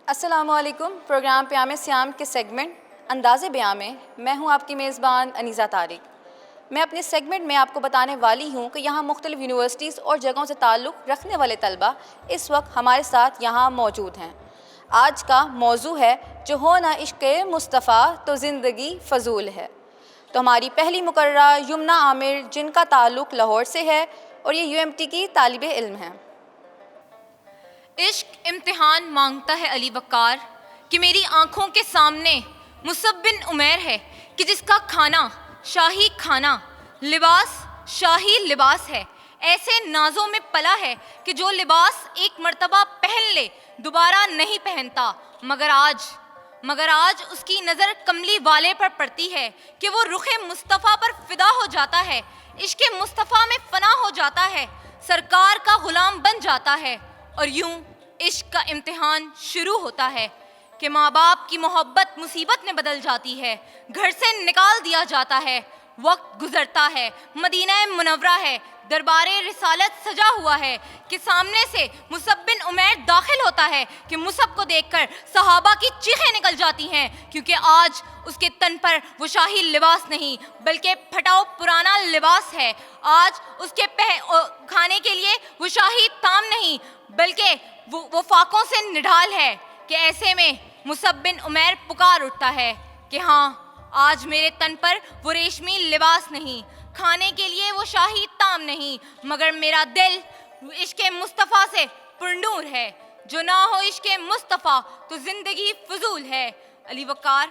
السلام علیکم. پروگرام پیام سیام کے سیگمنٹ انداز بیان میں ہوں آپ کی میزبان انیزہ طارق. میں اپنے سیگمنٹ میں آپ کو بتانے والی ہوں کہ یہاں مختلف یونیورسٹیز اور جگہوں سے تعلق رکھنے والے طلبہ اس وقت ہمارے ساتھ یہاں موجود ہیں. آج کا موضوع ہے جو ہو نہ عشق مصطفیٰ تو زندگی فضول ہے. تو ہماری پہلی مقررہ یمنا عامر جن کا تعلق لاہور سے ہے اور یہ UMT کی طالب علم ہیں. عشق امتحان مانگتا ہے علی وقار کہ میری آنکھوں کے سامنے مصعب بن عمیر ہے کہ جس کا کھانا شاہی کھانا لباس شاہی لباس ہے. ایسے نازوں میں پلا ہے کہ جو لباس ایک مرتبہ پہن لے دوبارہ نہیں پہنتا. مگر آج اس کی نظر کملی والے پر پڑتی ہے کہ وہ رخ مصطفیٰ پر فدا ہو جاتا ہے. عشق مصطفیٰ میں فنا ہو جاتا ہے, سرکار کا غلام بن جاتا ہے. اور یوں عشق کا امتحان شروع ہوتا ہے کہ ماں باپ کی محبت مصیبت میں بدل جاتی ہے, گھر سے نکال دیا جاتا ہے. وقت گزرتا ہے, مدینہ منورہ ہے, دربار رسالت سجا ہوا ہے کہ سامنے سے مصعب بن عمیر داخل ہوتا ہے کہ مصعب کو دیکھ کر صحابہ کی چیخیں نکل جاتی ہیں, کیونکہ آج اس کے تن پر وہ شاہی لباس نہیں بلکہ پھٹا پرانا لباس ہے. آج اس کے کھانے کے لیے وہ شاہی طعام نہیں بلکہ وہ فاقوں سے نڈھال ہے. کہ ایسے میں مصعب بن عمیر پکار اٹھتا ہے کہ ہاں, آج میرے تن پر وہ ریشمی لباس نہیں, کھانے کے لیے وہ شاہی طعام نہیں, مگر میرا دل عشق مصطفیٰ سے پرنور ہے. جو نہ ہو عشق مصطفیٰ تو زندگی فضول ہے. علی وقار,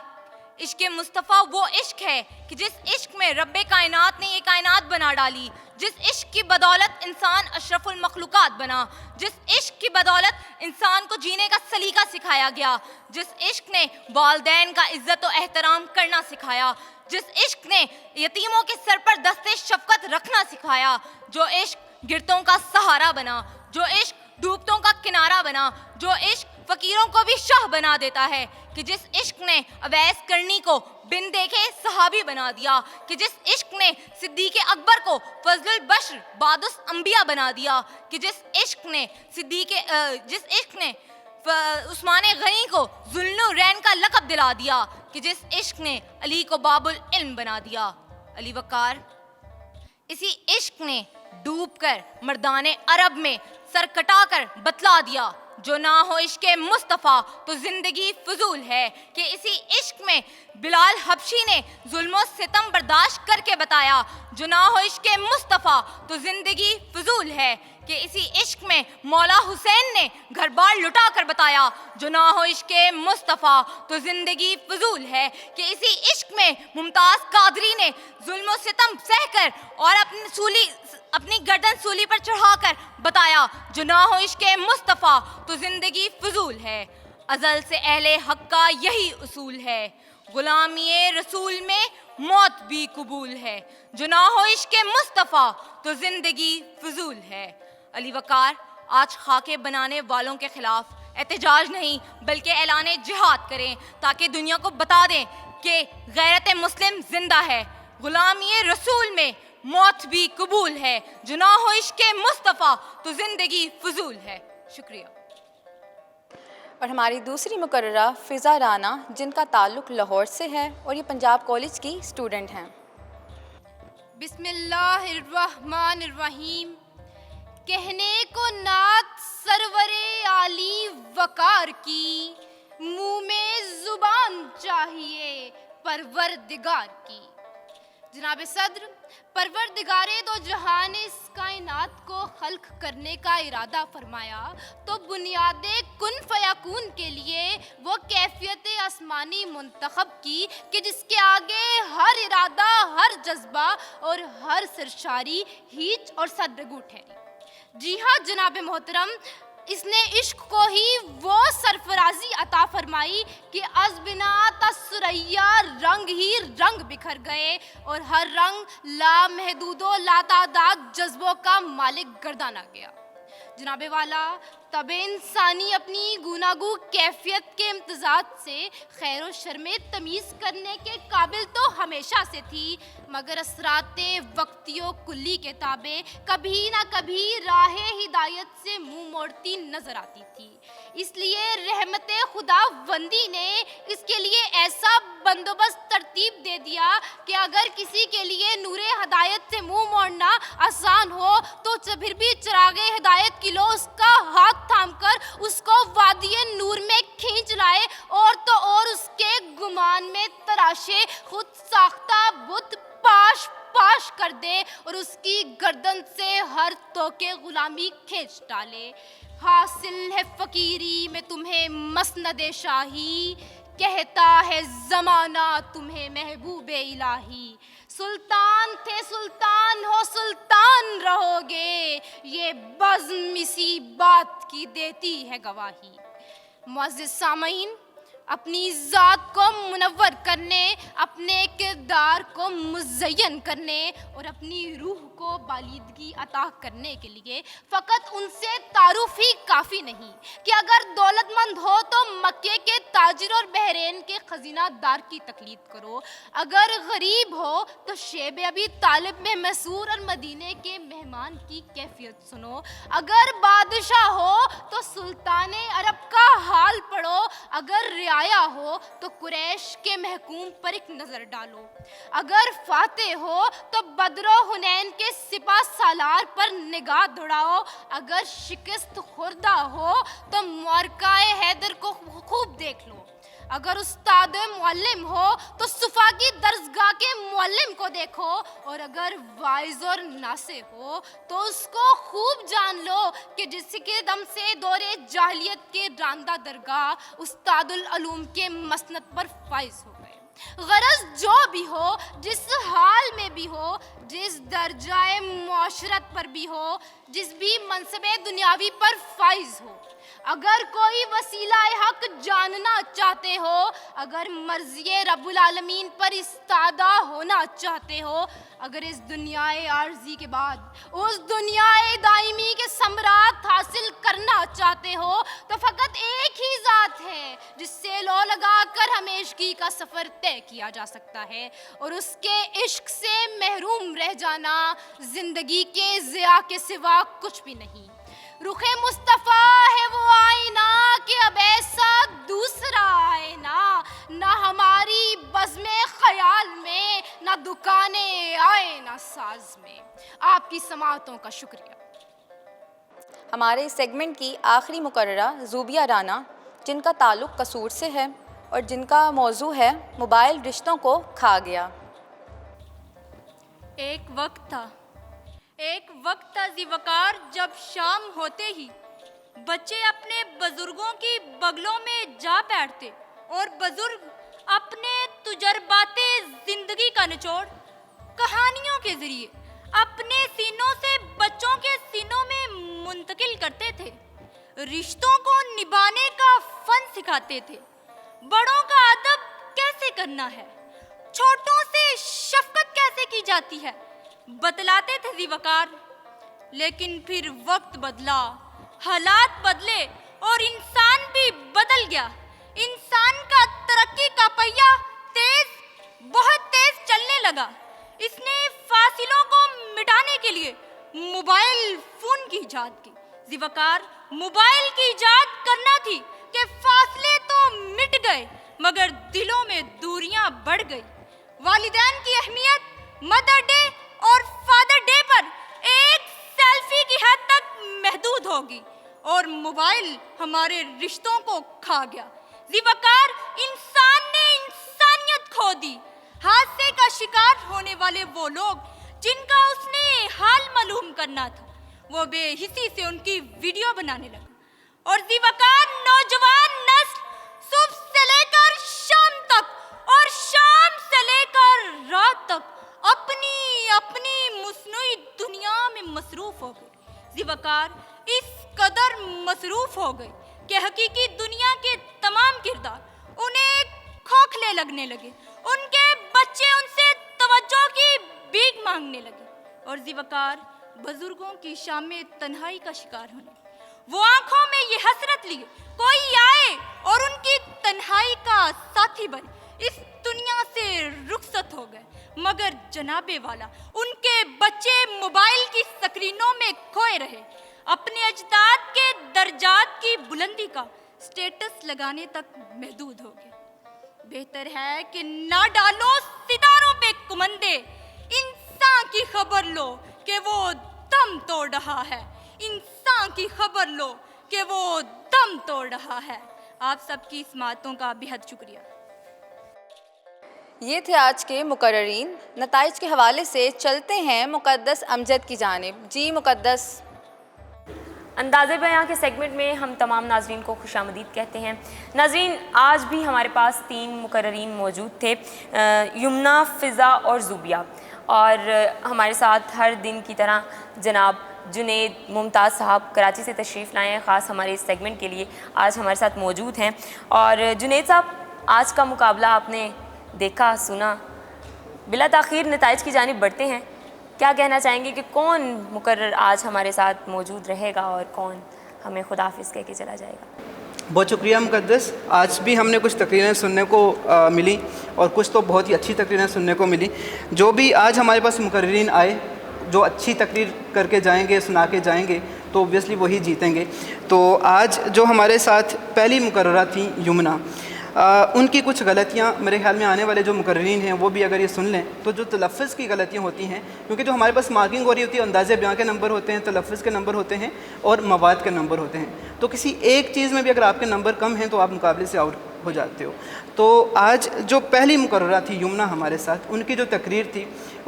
عشق مصطفیٰ وہ عشق ہے کہ جس عشق میں رب کائنات نے یہ کائنات بنا ڈالی, جس عشق کی بدولت انسان اشرف المخلوقات بنا, جس عشق کی بدولت انسان کو جینے کا سلیقہ سکھایا گیا, جس عشق نے والدین کا عزت و احترام کرنا سکھایا, جس عشق نے یتیموں کے سر پر دست شفقت رکھنا سکھایا, جو عشق گرتوں کا سہارا بنا, جو عشق ڈوبتوں کا کنارہ بنا, جو عشق فقیروں کو بھی شاہ بنا دیتا ہے, کہ جس عشق نے اویس کرنی کو بن دیکھے صحابی بنا دیا, کہ جس عشق نے صدیق اکبر کو فضل البشر بعد الانبیاء بنا دیا, کہ جس عشق نے عثمان غنی کو ذوالنورین کا لقب دلا دیا, کہ جس عشق نے علی کو باب العلم بنا دیا. علی وقار, اسی عشق نے ڈوب کر مردان عرب میں سر کٹا کر بتلا دیا جو نہ ہو عشق مصطفیٰ تو زندگی فضول ہے. کہ اسی عشق میں بلال حبشی نے ظلم و ستم برداشت کر کے بتایا جو نہ ہو عشق مصطفیٰ تو زندگی فضول ہے. کہ اسی عشق میں مولا حسین نے گھر بار لٹا کر بتایا جو نہ ہو عشق مصطفیٰ تو زندگی فضول ہے. کہ اسی عشق میں ممتاز قادری نے ظلم و ستم سہ کر اور اپنی گردن سولی پر چڑھا کر بتایا جو نہ ہو عشق مصطفیٰ تو زندگی فضول ہے. ازل سے اہل حق کا یہی اصول ہے, غلامی رسول میں موت بھی قبول ہے. جو نہ ہو عشق مصطفیٰ تو زندگی فضول ہے. علی وقار, آج خاکے بنانے والوں کے خلاف احتجاج نہیں بلکہ اعلان جہاد کریں تاکہ دنیا کو بتا دیں کہ غیرت مسلم زندہ ہے. غلامی رسول میں موت بھی قبول ہے. جو نہ ہو عشق مصطفیٰ تو زندگی فضول ہے. شکریہ. اور ہماری دوسری مقررہ فضا رانا جن کا تعلق لاہور سے ہے اور یہ پنجاب کالج کی اسٹوڈنٹ ہیں. بسم اللہ الرحمن الرحیم. کہنے کو نعت سرور عالی وقار کی, منہ میں زبان چاہیے پروردگار کی. جناب صدر, پروردگار دو جہان اس کائنات کو خلق کرنے کا ارادہ فرمایا تو بنیاد کن فیکون کے لیے وہ کیفیت آسمانی منتخب کی کہ جس کے آگے ہر ارادہ, ہر جذبہ اور ہر سرشاری ہیچ اور صدرگو ٹھہری. جی ہاں جناب محترم, اس نے عشق کو ہی وہ سرفرازی عطا فرمائی کہ از بنا تسریا رنگ ہی رنگ بکھر گئے اور ہر رنگ لامحدود و لاتعداد جذبوں کا مالک گردانا گیا. جناب والا، طب انسانی اپنی گوناگو کیفیت کے امتزاج سے خیر و شر میں تمیز کرنے کے قابل تو ہمیشہ سے تھی، مگر اثرات وقتی و کلی کے تابع کبھی نہ کبھی راہ ہدایت سے منہ موڑتی نظر آتی تھی۔ اس لیے رحمت خدا بندی نے اس کے لیے ایسا بندوبست ترتیب دے دیا کہ اگر کسی کے لیے نور ہدایت سے منہ موڑنا آسان ہو تو پھر بھی چراغ ہدایت کی لو اس کا ہاتھ تھام کر اس کو وادی نور میں کھینچ لائے، اور تو اور اس کے گمان میں تراشے خود ساختہ بت پاش پاش کر دے اور اس کی گردن سے ہر توقع غلامی کھینچ ڈالے۔ حاصل ہے فقیری میں تمہیں مسند شاہی، کہتا ہے زمانہ تمہیں محبوب الہی۔ سلطان تھے سلطان ہو سلطان رہو گے، یہ بزم اسی بات کی دیتی ہے گواہی۔ معزز سامعین، اپنی ذات کو منور کرنے، اپنے کردار کو مزین کرنے اور اپنی روح کو بالیدگی عطا کرنے کے لیے فقط ان سے تعارف ہی کافی نہیں کہ اگر دولت مند ہو تو مکے کے تاجر اور بحرین کے خزینہ دار کی تقلید کرو، اگر غریب ہو تو شیب ابی طالب میں مسرور اور مدینے کے مہمان کی کیفیت سنو، اگر بادشاہ ہو تو سلطان عرب کا حال پڑھو، اگر رعایا ہو تو قریش کے محکوم پر ایک نظر ڈالو، اگر فاتح ہو تو بدر و حنین کے سپہ سالار پر نگاہ دوڑاؤ، اگر شکست خوردہ ہو تو معرکہ حیدر کو خوب دیکھ لو، اگر استاد معلم ہو تو صفا کی درسگاہ کے معلم کو دیکھو، اور اگر واعظ اور ناصح ہو تو اس کو خوب جان لو کہ جس کے دم سے دور جاہلیت کے راندہ درگاہ استاد العلوم کے مسند پر فائز ہو گئے۔ غرض جو بھی ہو، جس حال میں بھی ہو، جس درجہ معاشرت پر بھی ہو، جس بھی منصب دنیاوی پر فائز ہو، اگر کوئی وسیلہ حق جاننا چاہتے ہو، اگر مرضی رب العالمین پر استادہ ہونا چاہتے ہو، اگر اس دنیا عارضی کے بعد اس دنیا دائمی کے ثمرات حاصل کرنا چاہتے ہو تو فقط ایک ہی ذات ہے جس سے لو لگا کر ہمیشگی کا سفر طے کیا جا سکتا ہے، اور اس کے عشق سے محروم رہ جانا زندگی کے ضیاء کے سوا کچھ بھی نہیں۔ رخ مصطفیٰ ہے وہ آئینہ کہ اب ایسا دوسرا آئینہ نہ ہماری بزم خیال میں، نہ دکانیں آئینہ ساز میں۔ آپ کی سماعتوں کا شکریہ۔ ہمارے سیگمنٹ کی آخری مقررہ زوبیہ رانا، جن کا تعلق قصور سے ہے اور جن کا موضوع ہے موبائل رشتوں کو کھا گیا۔ ایک وقت تھا ذی وقار جب شام ہوتے ہی بچے اپنے بزرگوں کی بغلوں میں جا بیٹھتے اور بزرگ اپنے تجربات زندگی کا نچوڑ کہانیوں کے ذریعے اپنے سینوں سے بچوں کے سینوں میں منتقل کرتے تھے، رشتوں کو نبھانے کا فن سکھاتے تھے، بڑوں کا ادب کیسے کرنا ہے، چھوٹوں سے شفقت کیسے کی جاتی ہے بتلاتے تھے ذی وقار۔ لیکن پھر وقت بدلا، حالات بدلے اور انسان بھی بدل گیا۔ انسان کا ترقی کا پہیہ بہت تیز چلنے لگا۔ اس نے فاصلوں کو مٹانے کے لیے موبائل فون کی ایجاد کی۔ ذی وقار، موبائل کی ایجاد کرنا تھی کہ فاصلے تو مٹ گئے مگر دلوں میں دوریاں بڑھ گئی۔ والدین کی اہمیت مدر ڈے اور فادر ڈے پر ایک سیلفی کی حد تک محدود ہوگی اور موبائل ہمارے رشتوں کو کھا گیا۔ ذی وقار، انسان نے انسانیت کھو دی۔ حادثے کا شکار ہونے والے وہ لوگ جن کا اس نے حال معلوم کرنا تھا، وہ بے حسی سے ان کی ویڈیو بنانے لگا، اور ذی وقار نوجوان نسل صبح سے لے کر شام تک اور شام سے لے کر رات تک اپنی مصنوعی دنیا میں مصروف ہو گئی۔ ذی وقار اس قدر مصروف ہو گئی کہ حقیقی دنیا کے تمام کردار انہیں کھوکھلے لگنے لگے، ان کے بچے ان سے توجہ کی بھیک مانگنے لگے، اور ذی وقار بزرگوں کی شام تنہائی کا شکار ہونے وہ آنکھوں میں یہ حسرت لیے کوئی آئے اور ان کی تنہائی کا ساتھی بنے، اس دنیا سے رخصت ہو گئے، مگر جناب والا ان کے بچے موبائل کی سکرینوں میں کھوئے رہے، اپنے اجداد کے درجات کی بلندی کا سٹیٹس لگانے تک محدود ہو گئے۔ بہتر ہے کہ نہ ڈالو ستاروں پہ کمندے، انسان کی خبر لو کہ وہ دم توڑ رہا ہے، انسان کی خبر لو کہ وہ دم توڑ رہا ہے۔ آپ سب کی سماعتوں کا بہت شکریہ۔ یہ تھے آج کے مقررین۔ نتائج کے حوالے سے چلتے ہیں مقدس امجد کی جانب۔ جی مقدس۔ انداز بیاں کے سیگمنٹ میں ہم تمام ناظرین کو خوش آمدید کہتے ہیں۔ ناظرین، آج بھی ہمارے پاس 3 مقررین موجود تھے، یمنا، فضا اور زوبیہ، اور ہمارے ساتھ ہر دن کی طرح جناب جنید ممتاز صاحب کراچی سے تشریف لائے ہیں، خاص ہمارے اس سیگمنٹ کے لیے آج ہمارے ساتھ موجود ہیں۔ اور جنید صاحب، آج کا مقابلہ آپ نے دیکھا، سنا، بلا تاخیر نتائج کی جانب بڑھتے ہیں۔ کیا کہنا چاہیں گے کہ کون مقرر آج ہمارے ساتھ موجود رہے گا اور کون ہمیں خداحافظ کہہ کے چلا جائے گا؟ بہت شکریہ مقدس۔ آج بھی ہم نے کچھ تقریریں سننے کو ملی، اور کچھ تو بہت ہی اچھی تقریریں سننے کو ملی۔ جو بھی آج ہمارے پاس مقررین آئے جو اچھی تقریر کر کے جائیں گے، سنا کے جائیں گے، تو اوبویسلی وہی جیتیں گے۔ تو آج جو ہمارے ساتھ پہلی مقررہ تھیں یمنا، ان کی کچھ غلطیاں میرے خیال میں آنے والے جو مقررین ہیں وہ بھی اگر یہ سن لیں تو جو تلفظ کی غلطیاں ہوتی ہیں، کیونکہ جو ہمارے پاس مارکنگ ہو رہی ہوتی ہے انداز بیاں کے نمبر ہوتے ہیں، تلفظ کے نمبر ہوتے ہیں اور مواد کے نمبر ہوتے ہیں، تو کسی ایک چیز میں بھی اگر آپ کے نمبر کم ہیں تو آپ مقابلے سے آؤٹ ہو جاتے ہو۔ تو آج جو پہلی مقررہ تھی یمنا ہمارے ساتھ، ان کی جو تقریر تھی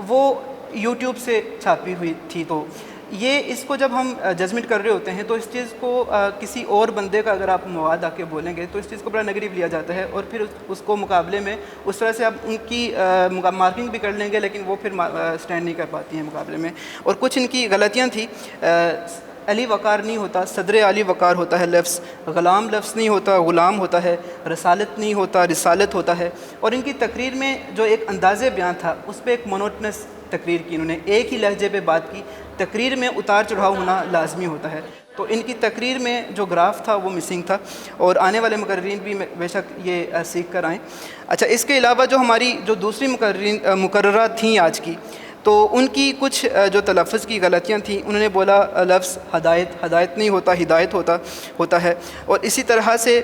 وہ یوٹیوب سے چھاپی ہوئی تھی، تو یہ اس کو جب ہم ججمنٹ کر رہے ہوتے ہیں تو اس چیز کو کسی اور بندے کا اگر آپ مواد آ کے بولیں گے تو اس چیز کو بڑا نیگیٹو لیا جاتا ہے، اور پھر اس کو مقابلے میں اس طرح سے آپ ان کی مارکنگ بھی کر لیں گے لیکن وہ پھر سٹینڈ نہیں کر پاتی ہیں مقابلے میں۔ اور کچھ ان کی غلطیاں تھیں، علی وقار نہیں ہوتا، صدر علی وقار ہوتا ہے لفظ، غلام لفظ نہیں ہوتا، غلام ہوتا ہے، رسالت نہیں ہوتا، رسالت ہوتا ہے۔ اور ان کی تقریر میں جو ایک انداز بیان تھا اس پہ ایک مونوٹنس تقریر کی، انہوں نے ایک ہی لہجے پہ بات کی۔ تقریر میں اتار چڑھاؤ ہونا لازمی ہوتا ہے، تو ان کی تقریر میں جو گراف تھا وہ مسنگ تھا، اور آنے والے مقررین بھی بے شک یہ سیکھ کر آئیں۔ اچھا، اس کے علاوہ جو ہماری جو دوسری مقررہ تھیں آج کی، تو ان کی کچھ جو تلفظ کی غلطیاں تھیں، انہوں نے بولا لفظ ہدایت نہیں ہوتا، ہدایت ہوتا ہے۔ اور اسی طرح سے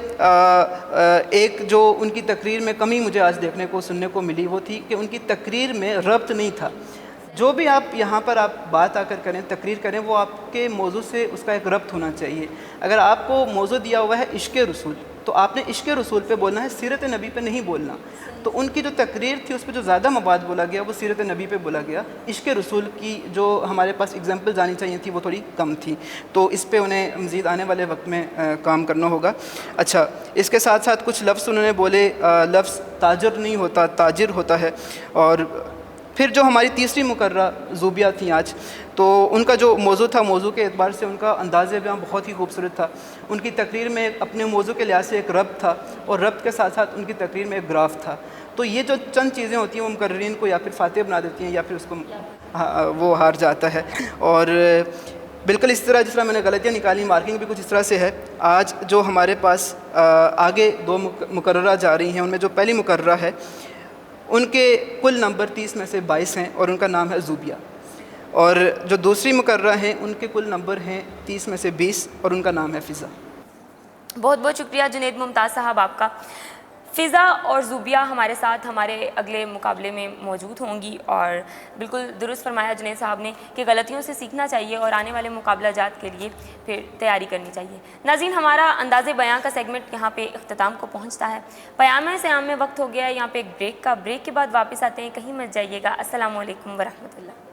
ایک جو ان کی تقریر میں کمی مجھے آج دیکھنے کو سننے کو ملی وہ تھی کہ ان کی تقریر میں ربط نہیں تھا۔ جو بھی آپ یہاں پر آپ بات آ کر کریں، تقریر کریں، وہ آپ کے موضوع سے اس کا ایک ربط ہونا چاہیے۔ اگر آپ کو موضوع دیا ہوا ہے عشق رسول، تو آپ نے عشق رسول پہ بولنا ہے، سیرت نبی پہ نہیں بولنا۔ تو ان کی جو تقریر تھی اس پہ جو زیادہ مواد بولا گیا وہ سیرت نبی پہ بولا گیا، عشق رسول کی جو ہمارے پاس اگزامپلز آنی چاہیے تھی وہ تھوڑی کم تھی، تو اس پہ انہیں مزید آنے والے وقت میں کام کرنا ہوگا۔ اچھا، اس کے ساتھ ساتھ کچھ لفظ انہوں نے بولے، لفظ تاجر نہیں ہوتا، تاجر ہوتا ہے۔ اور پھر جو ہماری تیسری مقررہ زوبیہ تھیں آج، تو ان کا جو موضوع تھا، موضوع کے اعتبار سے ان کا انداز بیان بہت ہی خوبصورت تھا۔ ان کی تقریر میں اپنے موضوع کے لحاظ سے ایک ربط تھا، اور ربط کے ساتھ ساتھ ان کی تقریر میں ایک گراف تھا۔ تو یہ جو چند چیزیں ہوتی ہیں وہ مقررین کو یا پھر فاتح بنا دیتی ہیں یا پھر اس کو وہ ہار جاتا ہے۔ اور بالکل اس طرح جس طرح میں نے غلطیاں نکالی، مارکنگ بھی کچھ اس طرح سے ہے۔ آج جو ہمارے پاس آگے 2 مقررہ جا رہی ہیں، ان میں جو پہلی مقررہ ہے ان کے کل نمبر 30 میں سے 22 ہیں، اور ان کا نام ہے زوبیہ۔ اور جو دوسری مقررہ ہیں ان کے کل نمبر ہیں 30 میں سے 20، اور ان کا نام ہے فضا۔ بہت بہت شکریہ جنید ممتاز صاحب آپ کا۔ فضا اور زوبیہ ہمارے ساتھ ہمارے اگلے مقابلے میں موجود ہوں گی، اور بالکل درست فرمایا جنید صاحب نے کہ غلطیوں سے سیکھنا چاہیے اور آنے والے مقابلہ جات کے لیے پھر تیاری کرنی چاہیے۔ ناظرین، ہمارا انداز بیاں کا سیگمنٹ یہاں پہ اختتام کو پہنچتا ہے۔ پیام سیام میں وقت ہو گیا ہے یہاں پہ ایک بریک کا۔ بریک کے بعد واپس آتے ہیں، کہیں مت جائیے گا۔ السلام علیکم ورحمۃ اللہ۔